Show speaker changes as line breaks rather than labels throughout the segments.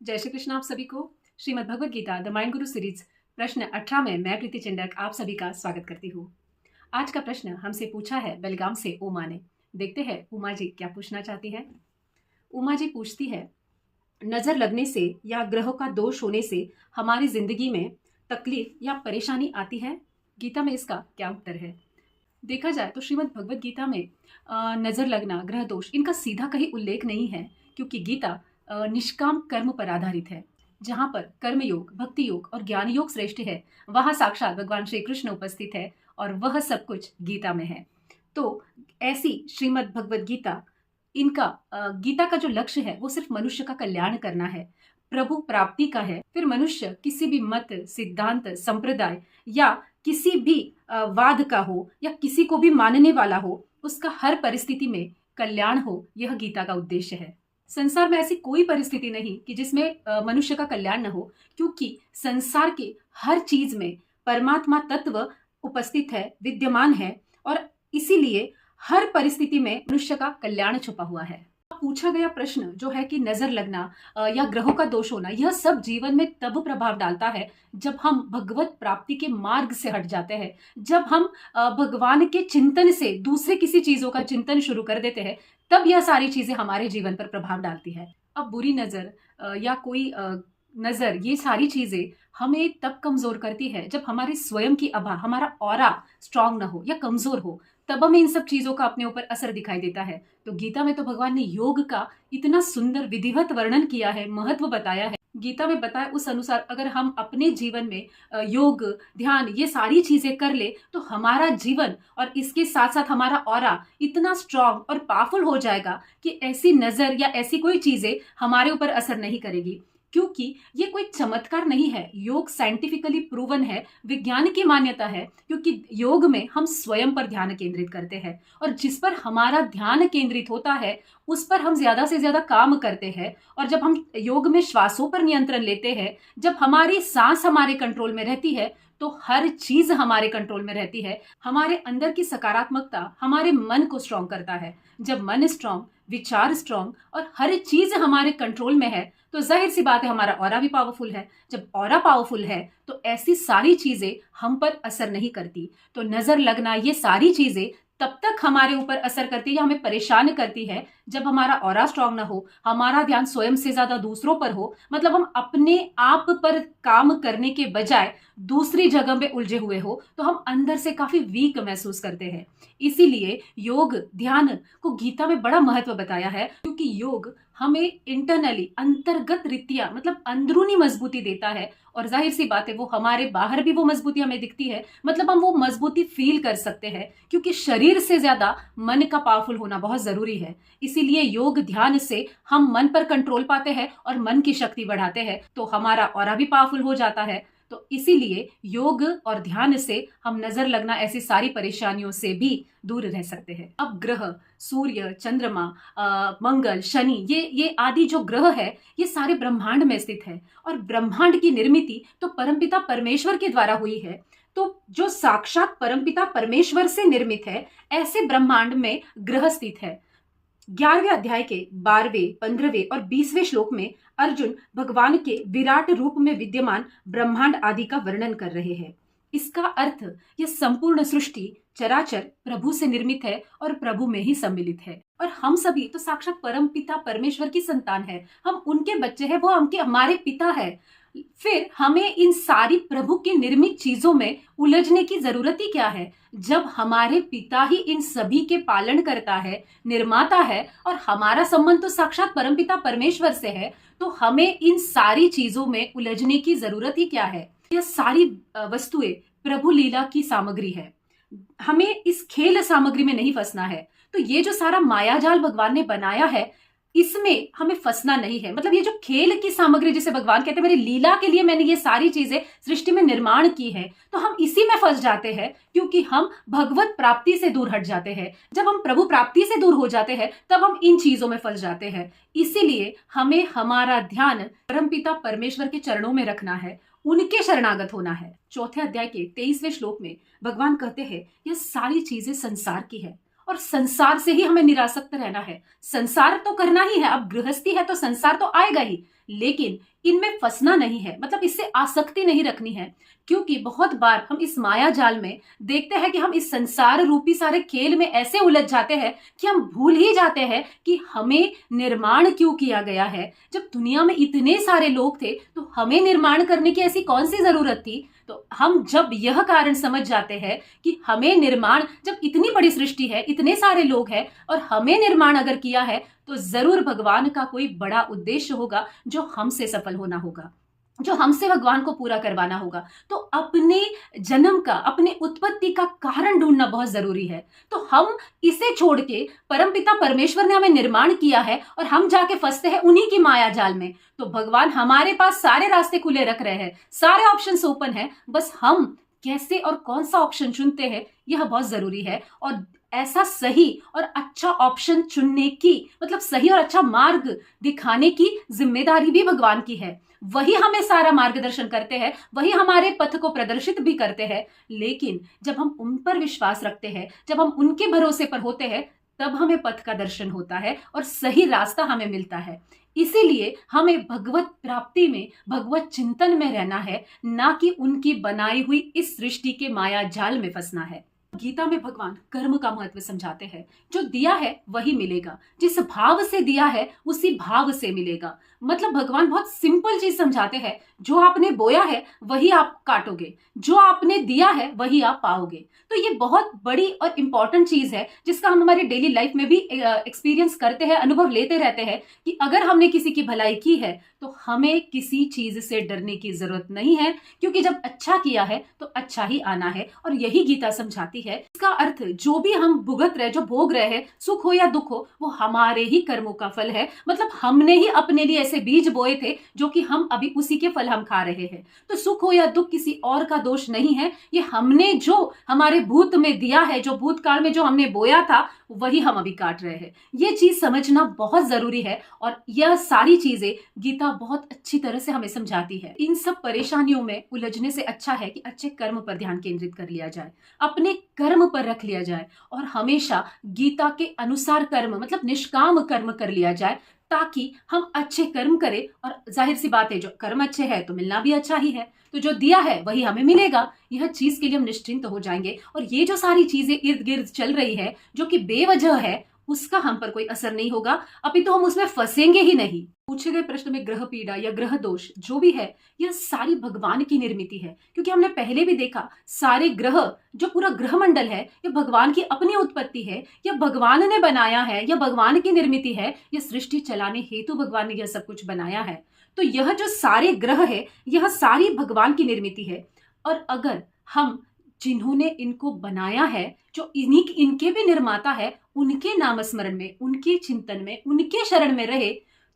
जय श्री कृष्ण। आप सभी को Shrimad Bhagavad Gita the mind Guru series प्रश्न 18 में मैं प्रीति चिंडक आप सभी का स्वागत करती हूँ। आज का प्रश्न हमसे पूछा है बेलगाम से उमा ने। देखते हैं उमा जी क्या पूछना चाहती है। उमा जी पूछती है, नजर लगने से या ग्रहों का दोष होने से हमारी जिंदगी में तकलीफ या परेशानी आती है? गीता में इसका क्या उत्तर है? देखा जाए तो श्रीमद् भगवद गीता में नजर लगना, ग्रह दोष, इनका सीधा कहीं उल्लेख नहीं है, क्योंकि गीता निष्काम कर्म पर आधारित है। जहाँ पर कर्म योग, भक्ति योग और ज्ञान योग श्रेष्ठ है, वहाँ साक्षात भगवान श्री कृष्ण उपस्थित है और वह सब कुछ गीता में है। तो ऐसी श्रीमद् भगवद गीता, इनका गीता का जो लक्ष्य है वो सिर्फ मनुष्य का कल्याण करना है, प्रभु प्राप्ति का है। फिर मनुष्य किसी भी मत, सिद्धांत, संप्रदाय या किसी भी वाद का हो या किसी को भी मानने वाला हो, उसका हर परिस्थिति में कल्याण हो, यह गीता का उद्देश्य है। संसार में ऐसी कोई परिस्थिति नहीं कि जिसमें मनुष्य का कल्याण न हो, क्योंकि संसार के हर चीज में परमात्मा तत्व उपस्थित है, विद्यमान है, और इसीलिए हर परिस्थिति में मनुष्य का कल्याण छुपा हुआ है। पूछा गया प्रश्न जो है कि नजर लगना या ग्रहों का दोष होना, यह सब जीवन में तब प्रभाव डालता है जब हम भगवत प्राप्ति के मार्ग से हट जाते हैं, जब हम भगवान के चिंतन से दूसरे किसी चीजों का चिंतन शुरू कर देते हैं, तब यह सारी चीजें हमारे जीवन पर प्रभाव डालती है। अब बुरी नजर या कोई नजर, ये सारी चीजें हमें तब कमजोर करती है जब हमारे स्वयं की आभा, हमारा ऑरा स्ट्रांग ना हो या कमजोर हो, तब हमें इन सब चीजों का अपने ऊपर असर दिखाई देता है। तो गीता में तो भगवान ने योग का इतना सुंदर विधिवत वर्णन किया है, महत्व बताया है। गीता में बताया उस अनुसार अगर हम अपने जीवन में योग, ध्यान, ये सारी चीजें कर ले तो हमारा जीवन और इसके साथ साथ हमारा ऑरा इतना स्ट्रांग और पावरफुल हो जाएगा कि ऐसी नजर या ऐसी कोई चीजें हमारे ऊपर असर नहीं करेगी। क्योंकि ये कोई चमत्कार नहीं है, योग साइंटिफिकली प्रूवन है, विज्ञान की मान्यता है। क्योंकि योग में हम स्वयं पर ध्यान केंद्रित करते हैं और जिस पर हमारा ध्यान केंद्रित होता है उस पर हम ज्यादा से ज्यादा काम करते हैं। और जब हम योग में श्वासों पर नियंत्रण लेते हैं, जब हमारी सांस हमारे कंट्रोल में रहती है, तो हर चीज हमारे कंट्रोल में रहती है। हमारे अंदर की सकारात्मकता हमारे मन को स्ट्रांग करता है। जब मन स्ट्रांग, विचार स्ट्रांग और हर चीज हमारे कंट्रोल में है, तो जाहिर सी बात है हमारा ऑरा भी पावरफुल है। जब ऑरा पावरफुल है तो ऐसी सारी चीजें हम पर असर नहीं करती। तो नजर लगना, ये सारी चीजें तब तक हमारे ऊपर असर करती है या हमें परेशान करती है जब हमारा ऑरा स्ट्रांग ना हो, हमारा ध्यान स्वयं से ज्यादा दूसरों पर हो, मतलब हम अपने आप पर काम करने के बजाय दूसरी जगह में उलझे हुए हो, तो हम अंदर से काफी वीक महसूस करते हैं। इसीलिए योग, ध्यान को गीता में बड़ा महत्व बताया है, क्योंकि योग हमें इंटरनली, अंतर्गत रीत्या, मतलब अंदरूनी मजबूती देता है। और जाहिर सी बात है वो हमारे बाहर भी वो मजबूती हमें दिखती है, मतलब हम वो मजबूती फील कर सकते हैं, क्योंकि शरीर से ज्यादा मन का पावरफुल होना बहुत जरूरी है। इसीलिए योग, ध्यान से हम मन पर कंट्रोल पाते हैं और मन की शक्ति बढ़ाते हैं, तो हमारा ऑरा भी पावरफुल हो जाता है। तो इसीलिए योग और ध्यान से हम नजर लगना, ऐसी सारी परेशानियों से भी दूर रह सकते हैं। अब ग्रह, सूर्य, चंद्रमा, मंगल, शनि, ये आदि जो ग्रह है, ये सारे ब्रह्मांड में स्थित है और ब्रह्मांड की निर्मिति तो परमपिता परमेश्वर के द्वारा हुई है। तो जो साक्षात परमपिता परमेश्वर से निर्मित है, ऐसे ब्रह्मांड में ग्रह स्थित है। 11वें अध्याय के 12वें, 15वें और 20वें श्लोक में अर्जुन भगवान के विराट रूप में विद्यमान ब्रह्मांड आदि का वर्णन कर रहे हैं। इसका अर्थ, यह संपूर्ण सृष्टि चराचर प्रभु से निर्मित है और प्रभु में ही सम्मिलित है। और हम सभी तो साक्षात परम पिता परमेश्वर की संतान है, हम उनके बच्चे हैं, वो हमारे पिता है। फिर हमें इन सारी प्रभु की निर्मित चीजों में उलझने की जरूरत ही क्या है, जब हमारे पिता ही इन सभी के पालन करता है, निर्माता है, और हमारा संबंध तो साक्षात परमपिता परमेश्वर से है, तो हमें इन सारी चीजों में उलझने की जरूरत ही क्या है। यह सारी वस्तुएं प्रभु लीला की सामग्री है, हमें इस खेल सामग्री में नहीं फंसना है। तो ये जो सारा मायाजाल भगवान ने बनाया है, इसमें हमें फंसना नहीं है। मतलब ये जो खेल की सामग्री, जिसे भगवान कहते हैं मेरी लीला के लिए मैंने ये सारी चीजें सृष्टि में निर्माण की है, तो हम इसी में फंस जाते हैं, क्योंकि हम भगवत प्राप्ति से दूर हट जाते हैं। जब हम प्रभु प्राप्ति से दूर हो जाते हैं तब हम इन चीजों में फंस जाते हैं। इसीलिए हमें हमारा ध्यान परमपिता परमेश्वर के चरणों में रखना है, उनके शरणागत होना है। 4थे अध्याय के 23वें श्लोक में भगवान कहते हैं यह सारी चीजें संसार की है और संसार से ही हमें निरासक्त रहना है। संसार तो करना ही है, अब गृहस्थी है तो संसार तो आएगा ही, लेकिन इनमें फंसना नहीं है, मतलब इससे आसक्ति नहीं रखनी है। क्योंकि बहुत बार हम इस माया जाल में देखते हैं कि हम इस संसार रूपी सारे खेल में ऐसे उलझ जाते हैं कि हम भूल ही जाते हैं कि हमें निर्माण क्यों किया गया है। जब दुनिया में इतने सारे लोग थे तो हमें निर्माण करने की ऐसी कौन सी जरूरत थी। तो हम जब यह कारण समझ जाते हैं कि हमें निर्माण, जब इतनी बड़ी सृष्टि है, इतने सारे लोग हैं और हमें निर्माण अगर किया है, तो जरूर भगवान का कोई बड़ा उद्देश्य होगा जो हमसे सफल होना होगा, जो हमसे भगवान को पूरा करवाना होगा। तो अपने जन्म का, अपने उत्पत्ति का कारण ढूंढना बहुत जरूरी है। तो हम इसे छोड़ के परमपिता परमेश्वर ने हमें निर्माण किया है और हम जाके फंसते हैं उन्हीं की माया जाल में। तो भगवान हमारे पास सारे रास्ते खुले रख रहे हैं, सारे ऑप्शंस ओपन है, बस हम कैसे और कौन सा ऑप्शन चुनते हैं यह बहुत जरूरी है। और ऐसा सही और अच्छा ऑप्शन चुनने की, मतलब सही और अच्छा मार्ग दिखाने की जिम्मेदारी भी भगवान की है। वही हमें सारा मार्गदर्शन करते हैं, वही हमारे पथ को प्रदर्शित भी करते हैं। लेकिन जब हम उन पर विश्वास रखते हैं, जब हम उनके भरोसे पर होते हैं, तब हमें पथ का दर्शन होता है और सही रास्ता हमें मिलता है। इसीलिए हमें भगवत प्राप्ति में, भगवत चिंतन में रहना है, ना कि उनकी बनाई हुई इस सृष्टि के माया जाल में फंसना है। गीता में भगवान कर्म का महत्व समझाते हैं। जो दिया है वही मिलेगा, जिस भाव से दिया है उसी भाव से मिलेगा। मतलब भगवान बहुत सिंपल चीज समझाते हैं, जो आपने बोया है वही आप काटोगे, जो आपने दिया है वही आप पाओगे। तो ये बहुत बड़ी और इंपॉर्टेंट चीज है, जिसका हम हमारी डेली लाइफ में भी एक्सपीरियंस करते हैं, अनुभव लेते रहते हैं कि अगर हमने किसी की भलाई की है तो हमें किसी चीज से डरने की जरूरत नहीं है, क्योंकि जब अच्छा किया है तो अच्छा ही आना है। और यही गीता समझाती है। इसका अर्थ जो भी हम भुगत रहे, जो भोग रहे हैं, सुख हो या दुख हो, वो हमारे ही कर्मों का फल है। मतलब हमने ही अपने लिए ऐसे बीज बोए थे जो कि हम अभी उसी के फल हम खा रहे हैं। तो सुख हो या दुख किसी और का दोष नहीं है, ये हमने जो हमारे भूत में दिया है, जो भूतकाल में जो हमने बोया था वही हम अभी काट रहे हैं। ये चीज समझना बहुत जरूरी है और यह सारी चीजें गीता बहुत अच्छी तरह से हमें समझाती है। इन सब परेशानियों में उलझने से अच्छा है कि अच्छे कर्म पर ध्यान केंद्रित कर लिया जाए, अपने कर्म पर रख लिया जाए और हमेशा गीता के अनुसार कर्म, मतलब निष्काम कर्म कर लिया जाए, ताकि हम अच्छे कर्म करें। और जाहिर सी बात है, जो कर्म अच्छे है तो मिलना भी अच्छा ही है, तो जो दिया है वही हमें मिलेगा। यह चीज के लिए हम निश्चिंत हो जाएंगे और ये जो सारी चीजें इर्द गिर्द चल रही है जो कि बेवजह है, उसका हम पर कोई असर नहीं होगा, अभी तो हम उसमें फंसेंगे ही नहीं। पूछे गए प्रश्न में ग्रह पीड़ा या ग्रह दोष जो भी है, यह सारी भगवान की निर्मित है। क्योंकि हमने पहले भी देखा, सारे ग्रह, जो पूरा ग्रह मंडल है, यह भगवान की अपनी उत्पत्ति है, यह भगवान ने बनाया है, यह भगवान की निर्मित है, यह सृष्टि चलाने हेतु भगवान ने यह सब कुछ बनाया है। तो यह जो सारे ग्रह है, यह सारी भगवान की निर्मित है। और अगर हम जिन्होंने इनको बनाया है, जो इनके भी निर्माता है, उनके नाम स्मरण में, उनके चिंतन में, उनके शरण में रहे,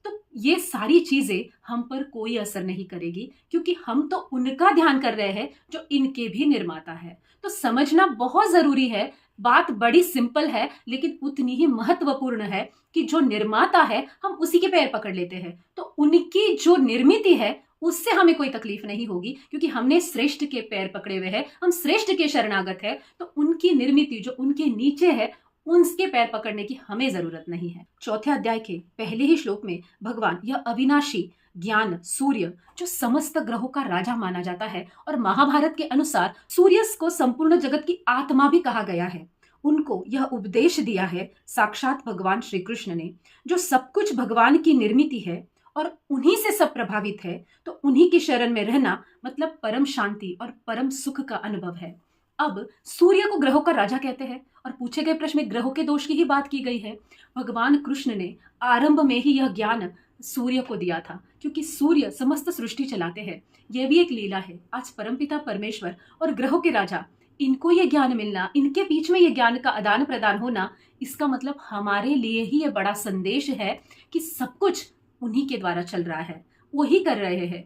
तो ये सारी चीजें हम पर कोई असर नहीं करेगी, क्योंकि हम तो उनका ध्यान कर रहे हैं जो इनके भी निर्माता है। तो समझना बहुत जरूरी है। बात बड़ी सिंपल है लेकिन उतनी ही महत्वपूर्ण है कि जो निर्माता है हम उसी के पैर पकड़ लेते हैं, तो उनकी जो निर्मित है उससे हमें कोई तकलीफ नहीं होगी, क्योंकि हमने श्रेष्ठ के पैर पकड़े हुए हैं, हम श्रेष्ठ के शरणागत है। तो उनकी निर्मित जो उनके नीचे है, उनके पैर पकड़ने की हमें जरूरत नहीं है। चौथे अध्याय के पहले ही श्लोक में भगवान यह अविनाशी ज्ञान सूर्य, जो समस्त ग्रहों का राजा माना जाता है, और महाभारत के अनुसार सूर्य को संपूर्ण जगत की आत्मा भी कहा गया है, उनको यह उपदेश दिया है साक्षात भगवान श्री कृष्ण ने, जो सब कुछ भगवान की निर्मित है और उन्हीं से सब प्रभावित है। तो उन्हीं की शरण में रहना मतलब परम शांति और परम सुख का अनुभव है। अब सूर्य को ग्रहों का राजा कहते हैं और पूछे गए प्रश्न में ग्रहों के दोष की ही बात की गई है। भगवान कृष्ण ने आरंभ में ही यह ज्ञान सूर्य को दिया था, क्योंकि सूर्य समस्त सृष्टि चलाते हैं। यह भी एक लीला है। आज परमपिता परमेश्वर और ग्रहों के राजा, इनको ये ज्ञान मिलना, इनके बीच में ये ज्ञान का आदान प्रदान होना, इसका मतलब हमारे लिए ही ये बड़ा संदेश है कि सब कुछ उन्हीं के द्वारा चल रहा है, वही कर रहे हैं।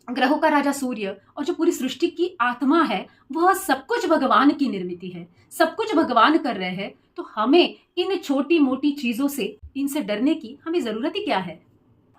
ग्रहों का राजा सूर्य और जो पूरी सृष्टि की आत्मा है, वह सब कुछ भगवान की निर्मित है, सब कुछ भगवान कर रहे हैं। तो हमें इन छोटी मोटी चीजों से, इनसे डरने की हमें जरूरत ही क्या है।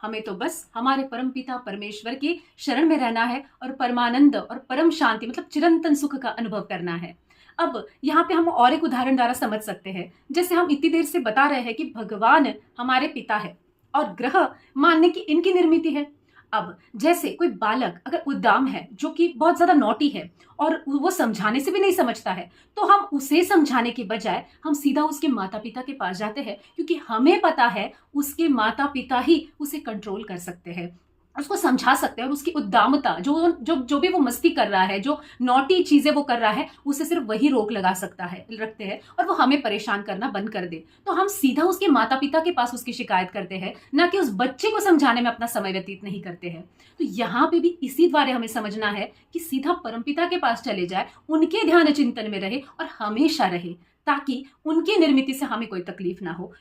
हमें तो बस हमारे परमपिता परमेश्वर के शरण में रहना है और परमानंद और परम शांति, मतलब चिरंतन सुख का अनुभव करना है। अब यहाँ पे हम और एक उदाहरण द्वारा समझ सकते हैं। जैसे हम इतनी देर से बता रहे हैं कि भगवान हमारे पिता है और ग्रह मानने की इनकी निर्मित है। अब जैसे कोई बालक अगर उद्दाम है जो कि बहुत ज्यादा नॉटी है और वो समझाने से भी नहीं समझता है, तो हम उसे समझाने के बजाय हम सीधा उसके माता पिता के पास जाते हैं, क्योंकि हमें पता है उसके माता पिता ही उसे कंट्रोल कर सकते हैं, उसको समझा सकते हैं। और उसकी उद्दामता जो भी वो मस्ती कर रहा है, जो नॉटी चीजें वो कर रहा है, उसे सिर्फ वही रोक लगा सकता है, रखते हैं, और वो हमें परेशान करना बंद कर दे। तो हम सीधा उसके माता पिता के पास उसकी शिकायत करते हैं, ना कि उस बच्चे को समझाने में अपना समय व्यतीत नहीं करते हैं। तो यहाँ पे भी इसी द्वारा हमें समझना है कि सीधा परमपिता के पास चले जाए, उनके ध्यान चिंतन में रहे और हमेशा रहे, ताकि उनकी निर्मिति से हमें कोई तकलीफ ना हो,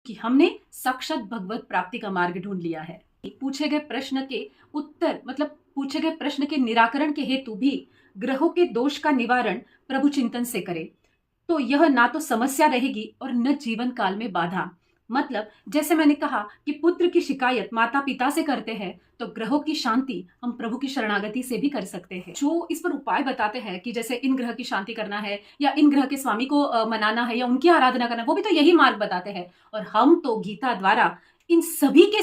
कि हमने साक्षात भगवत प्राप्ति का मार्ग ढूंढ लिया है। पूछे गए प्रश्न के उत्तर मतलब पूछे गए प्रश्न के निराकरण के हेतु भी ग्रहों के दोष का निवारण प्रभु चिंतन से करे, तो यह ना तो समस्या रहेगी और न जीवन काल में बाधा। मतलब जैसे मैंने कहा कि पुत्र की शिकायत माता पिता से करते हैं, तो ग्रहों की शांति हम प्रभु की शरणागति से भी कर सकते हैं। जो इस पर उपाय बताते हैं कि जैसे इन ग्रह की शांति करना है, या इन ग्रह के स्वामी को मनाना है, या उनकी आराधना करना, वो भी तो यही मार्ग बताते हैं। और हम तो गीता द्वारा इन सभी के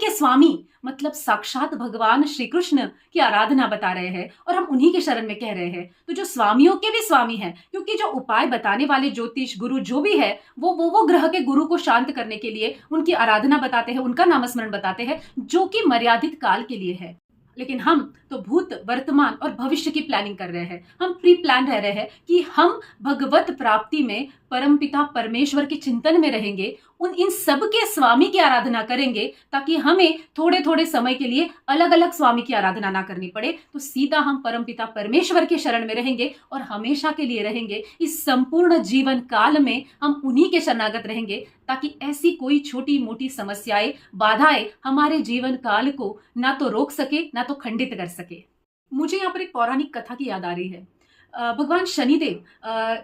स्वामी मतलब साक्षात भगवान श्री कृष्ण की आराधना बता रहे हैं, और हम उन्हीं के शरण में कह रहे हैं। तो जो स्वामियों के भी स्वामी हैं, क्योंकि जो उपाय बताने वाले ज्योतिष गुरु जो भी है, वो ग्रह के गुरु को शांत करने के लिए उनकी आराधना बताते हैं, उनका नामस्मरण बताते हैं, जो कि मर्यादित काल के लिए है। लेकिन हम तो भूत वर्तमान और भविष्य की प्लानिंग कर रहे हैं। हम प्री प्लान रह रहे हैं कि हम भगवत प्राप्ति में परमपिता परमेश्वर के चिंतन में रहेंगे, इन सब के स्वामी की आराधना करेंगे, ताकि हमें थोड़े थोड़े समय के लिए अलग अलग स्वामी की आराधना ना करनी पड़े। तो सीधा हम परमपिता परमेश्वर के शरण में रहेंगे और हमेशा के लिए रहेंगे। इस संपूर्ण जीवन काल में हम उन्हीं के शरणागत रहेंगे, ताकि ऐसी कोई छोटी मोटी समस्याएं, बाधाएं हमारे जीवन काल को ना तो रोक सके, ना तो खंडित कर सके। मुझे यहाँ पर एक पौराणिक कथा की याद आ रही है। भगवान शनिदेव,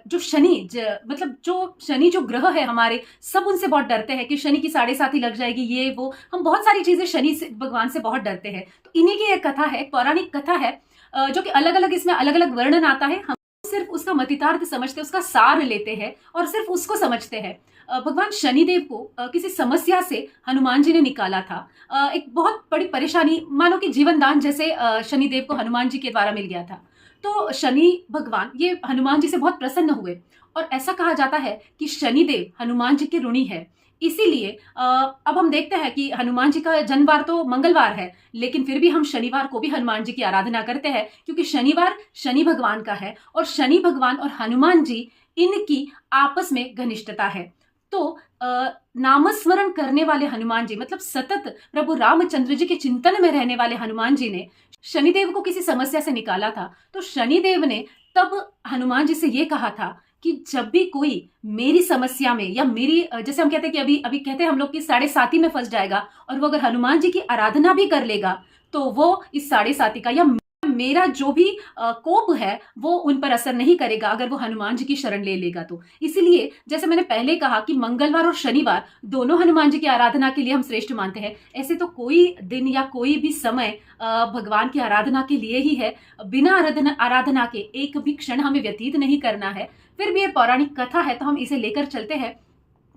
जो शनि जो ग्रह है हमारे, सब उनसे बहुत डरते हैं कि शनि की 7.5 लग जाएगी, ये वो, हम बहुत सारी चीजें शनि से, भगवान से बहुत डरते हैं। तो इन्हीं की एक कथा है, पौराणिक कथा है, जो कि अलग अलग इसमें अलग अलग वर्णन आता है। हम सिर्फ उसका मतितार्थ समझते, उसका सार लेते हैं और सिर्फ उसको समझते हैं। भगवान शनिदेव को किसी समस्या से हनुमान जी ने निकाला था। एक बहुत बड़ी परेशानी, मानो कि जीवन दान जैसे शनिदेव को हनुमान जी के द्वारा मिल गया था। तो शनि भगवान ये हनुमान जी से बहुत प्रसन्न हुए, और ऐसा कहा जाता है कि शनिदेव हनुमान जी के ऋणी है। इसीलिए अब हम देखते हैं कि हनुमान जी का जन्मवार तो मंगलवार है, लेकिन फिर भी हम शनिवार को भी हनुमान जी की आराधना करते हैं, क्योंकि शनिवार शनि भगवान का है, और शनि भगवान और हनुमान जी, इनकी आपस में घनिष्ठता है। तो नामस्मरण करने वाले हनुमान जी, मतलब सतत प्रभु रामचंद्र जी के चिंतन में रहने वाले हनुमान जी ने शनिदेव को किसी समस्या से निकाला था। तो शनिदेव ने तब हनुमान जी से ये कहा था कि जब भी कोई मेरी समस्या में, या मेरी, जैसे हम कहते हैं कि अभी कहते हैं हम लोग कि 7.5 में फंस जाएगा, और वो अगर हनुमान जी की आराधना भी कर लेगा, तो वो इस 7.5 का या मेरा जो भी कोप है वो उन पर असर नहीं करेगा, अगर वो हनुमान जी की शरण ले लेगा तो। इसीलिए जैसे मैंने पहले कहा कि मंगलवार और शनिवार दोनों हनुमान जी की आराधना के लिए हम श्रेष्ठ मानते हैं। ऐसे तो कोई दिन या कोई भी समय भगवान की आराधना के लिए ही है। बिना आराधना के एक भी क्षण हमें व्यतीत नहीं करना है। फिर भी ये पौराणिक कथा है, तो हम इसे लेकर चलते हैं।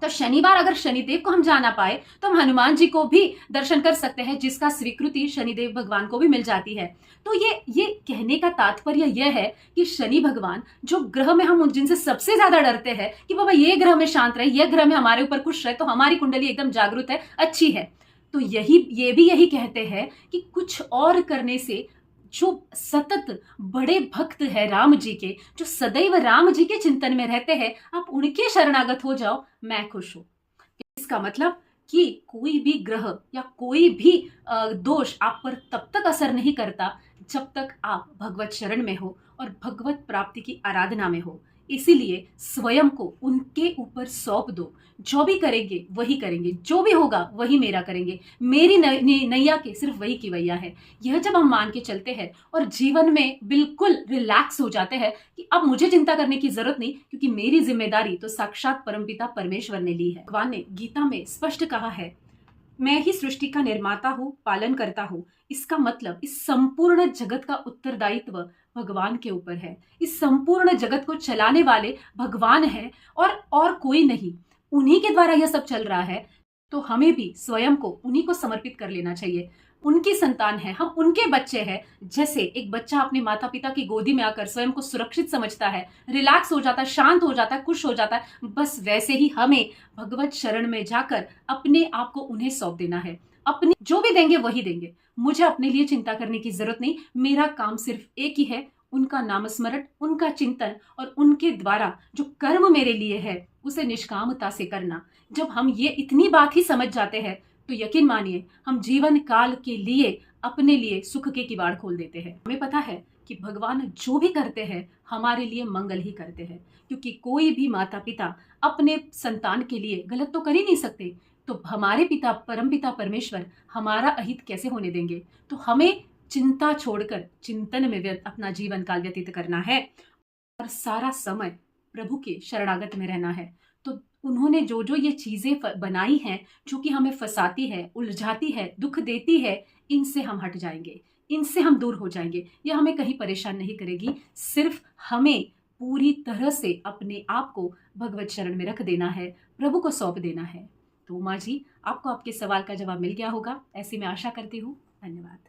तो शनिवार अगर शनिदेव को हम जाना पाए, तो हम हनुमान जी को भी दर्शन कर सकते हैं, जिसका स्वीकृति शनिदेव भगवान को भी मिल जाती है। तो ये कहने का तात्पर्य यह है कि शनि भगवान, जो ग्रह में हम जिनसे सबसे ज्यादा डरते हैं कि बाबा ये ग्रह में शांत रहे, ये ग्रह में हमारे ऊपर खुश रहे, तो हमारी कुंडली एकदम जागृत है, अच्छी है। तो ये भी यही कहते हैं कि कुछ और करने से, जो सतत बड़े भक्त है राम जी के, जो सदैव राम जी के चिंतन में रहते हैं, आप उनके शरणागत हो जाओ, मैं खुश हूं। इसका मतलब कि कोई भी ग्रह या कोई भी दोष आप पर तब तक असर नहीं करता जब तक आप भगवत शरण में हो और भगवत प्राप्ति की आराधना में हो। इसीलिए स्वयं को उनके ऊपर सौंप दो। जो भी करेंगे वही करेंगे, जो भी होगा वही मेरा करेंगे, मेरी नैया के सिर्फ वही की वैया है। यह जब हम मान के चलते हैं और जीवन में बिल्कुल रिलैक्स हो जाते हैं कि अब मुझे चिंता करने की जरूरत नहीं, क्योंकि मेरी जिम्मेदारी तो साक्षात परमपिता परमेश्वर ने ली है। भगवान ने गीता में स्पष्ट कहा है, मैं ही सृष्टि का निर्माता हूँ, पालन करता हूँ। इसका मतलब इस संपूर्ण जगत का उत्तरदायित्व भगवान के ऊपर है। इस संपूर्ण जगत को चलाने वाले भगवान है और कोई नहीं। उन्हीं के द्वारा यह सब चल रहा है। तो हमें भी स्वयं को उन्हीं को समर्पित कर लेना चाहिए। उनकी संतान है, हम उनके बच्चे हैं। जैसे एक बच्चा अपने माता पिता की गोदी में आकर स्वयं को सुरक्षित समझता है, रिलैक्स हो जाता है, शांत हो जाता है, खुश हो जाता है, बस वैसे ही हमें भगवत शरण में जाकर अपने आप को उन्हें सौंप देना है। अपने जो भी देंगे वही देंगे। मुझे अपने लिए चिंता करने की जरूरत नहीं। मेरा काम सिर्फ एक ही है, उनका नामस्मरण, उनका चिंतन और उनके द्वारा जो कर्म मेरे लिए है उसे निष्कामता से करना। जब हम ये इतनी बात ही समझ जाते हैं तो यकीन मानिए हम जीवन काल के लिए अपने लिए सुख के किवाड़ खोल देते हैं। हमें पता है कि भगवान जो भी करते हैं हमारे लिए मंगल ही करते हैं, क्योंकि कोई भी माता पिता अपने संतान के लिए गलत तो कर ही नहीं सकते। तो हमारे पिता परमपिता परमेश्वर हमारा अहित कैसे होने देंगे। तो हमें चिंता छोड़कर चिंतन में अपना जीवन काल व्यतीत करना है और सारा समय प्रभु के शरणागत में रहना है। तो उन्होंने जो जो ये चीजें बनाई हैं जो कि हमें फंसाती है, उलझाती है, दुख देती है, इनसे हम हट जाएंगे, इनसे हम दूर हो जाएंगे। यह हमें कहीं परेशान नहीं करेगी। सिर्फ हमें पूरी तरह से अपने आप को भगवत शरण में रख देना है, प्रभु को सौंप देना है। तो उमा जी, आपको आपके सवाल का जवाब मिल गया होगा, ऐसी मैं आशा करती हूँ। धन्यवाद।